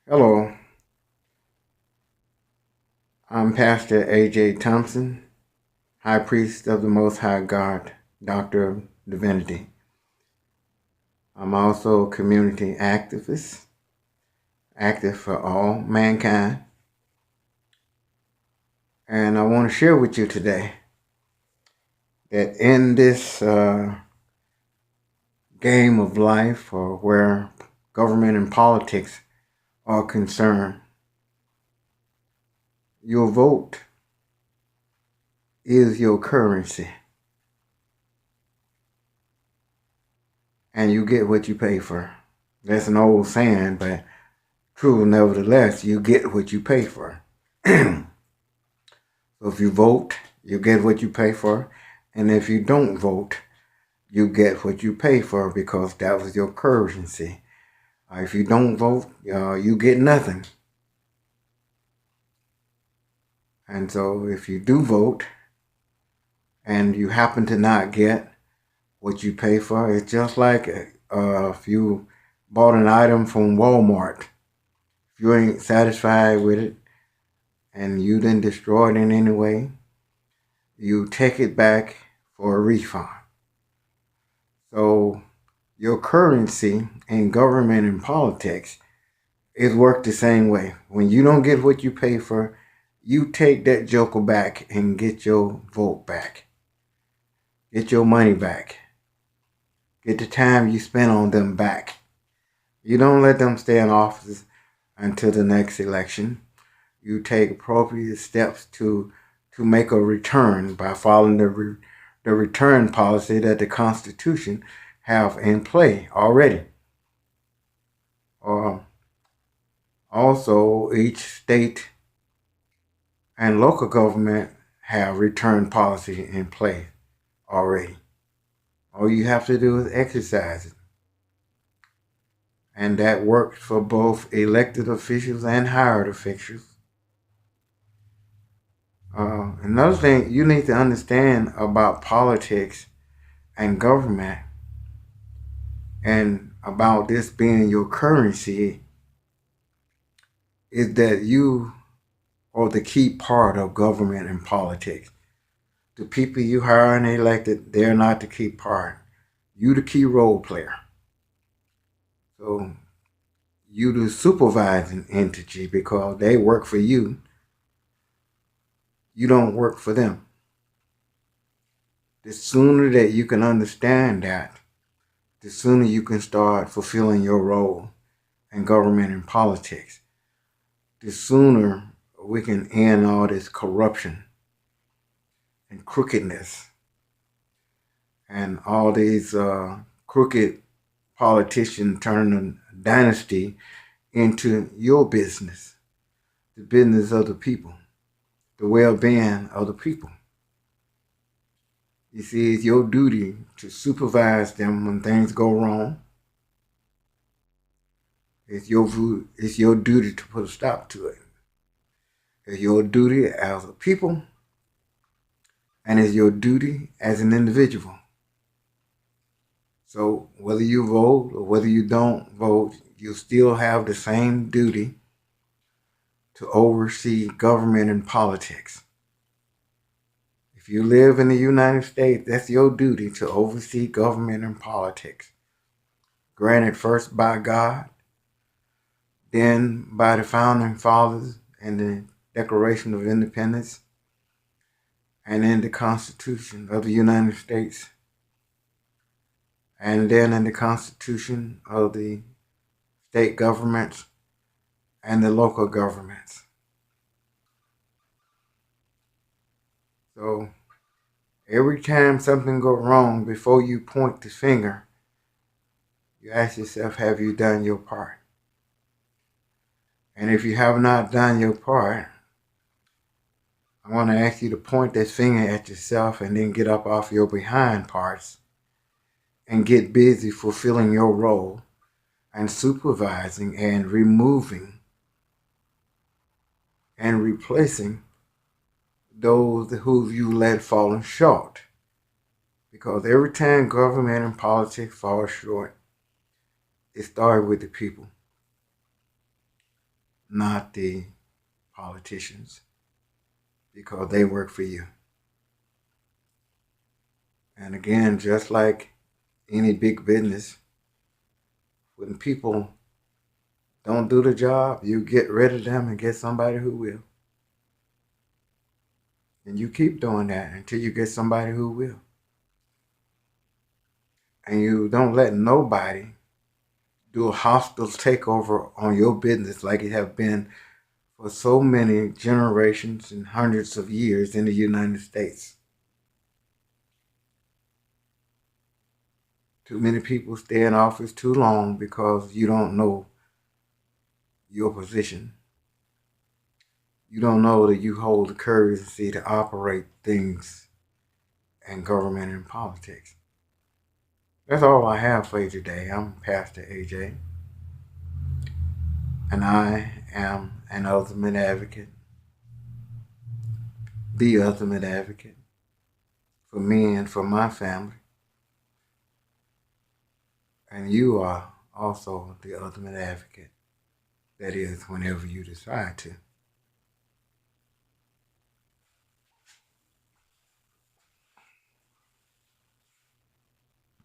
Hello, I'm Pastor A.J. Thompson, High Priest of the Most High God, Doctor of Divinity. I'm also a community activist, active for all mankind. And I want to share with you today that in this game of life, or where government and politics are concerned, your vote is your currency. And you get what you pay for. That's an old saying, but true nevertheless. You get what you pay for. So if you vote, you get what you pay for. And if you don't vote, you get what you pay for, because that was your currency. If you don't vote, you get nothing. And so if you do vote and you happen to not get what you pay for, it's just like if you bought an item from Walmart. If you ain't satisfied with it and you didn't destroy it in any way, you take it back for a refund. So your currency in government and politics is worked the same way. When you don't get what you pay for, you take that joker back and get your vote back. Get your money back. Get the time you spent on them back. You don't let them stay in office until the next election. You take appropriate steps to make a return by following the return policy that the Constitution have in play already. Also, each state and local government have return policy in play already. All you have to do is exercise it. And that works for both elected officials and hired officials. Another thing you need to understand about politics and government, and about this being your currency, is that you are the key part of government and politics. The people you hire and elected, they're not the key part. You the key role player. So you the supervising entity, because they work for you. You don't work for them. The sooner that you can understand that, the sooner you can start fulfilling your role in government and politics. The sooner we can end all this corruption and crookedness and all these crooked politicians turning a dynasty into your business, the business of the people, the well-being of the people. You see, it's your duty to supervise them when things go wrong. It's your duty to put a stop to it. It's your duty as a people, and it's your duty as an individual. So whether you vote or whether you don't vote, you still have the same duty to oversee government and politics. If you live in the United States, that's your duty to oversee government and politics. Granted first by God, then by the founding fathers and the Declaration of Independence, and in the Constitution of the United States, and then in the Constitution of the state governments and the local governments. So every time something goes wrong, before you point the finger, you ask yourself, have you done your part? And if you have not done your part, I want to ask you to point that finger at yourself and then get up off your behind parts and get busy fulfilling your role and supervising and removing and replacing those who you let fallen short. Because every time government and politics fall short, it started with the people. not the politicians, because they work for you. And again, just like any big business, when people don't do the job, you get rid of them and get somebody who will. And you keep doing that until you get somebody who will. And you don't let nobody do a hostile takeover on your business like it have been for so many generations and hundreds of years in the United States. Too many people stay in office too long because you don't know your position. You don't know that you hold the currency to operate things in government and politics. That's all I have for you today. I'm Pastor AJ, and I am an ultimate advocate, the ultimate advocate for me and for my family. And you are also the ultimate advocate. That is, whenever you decide to.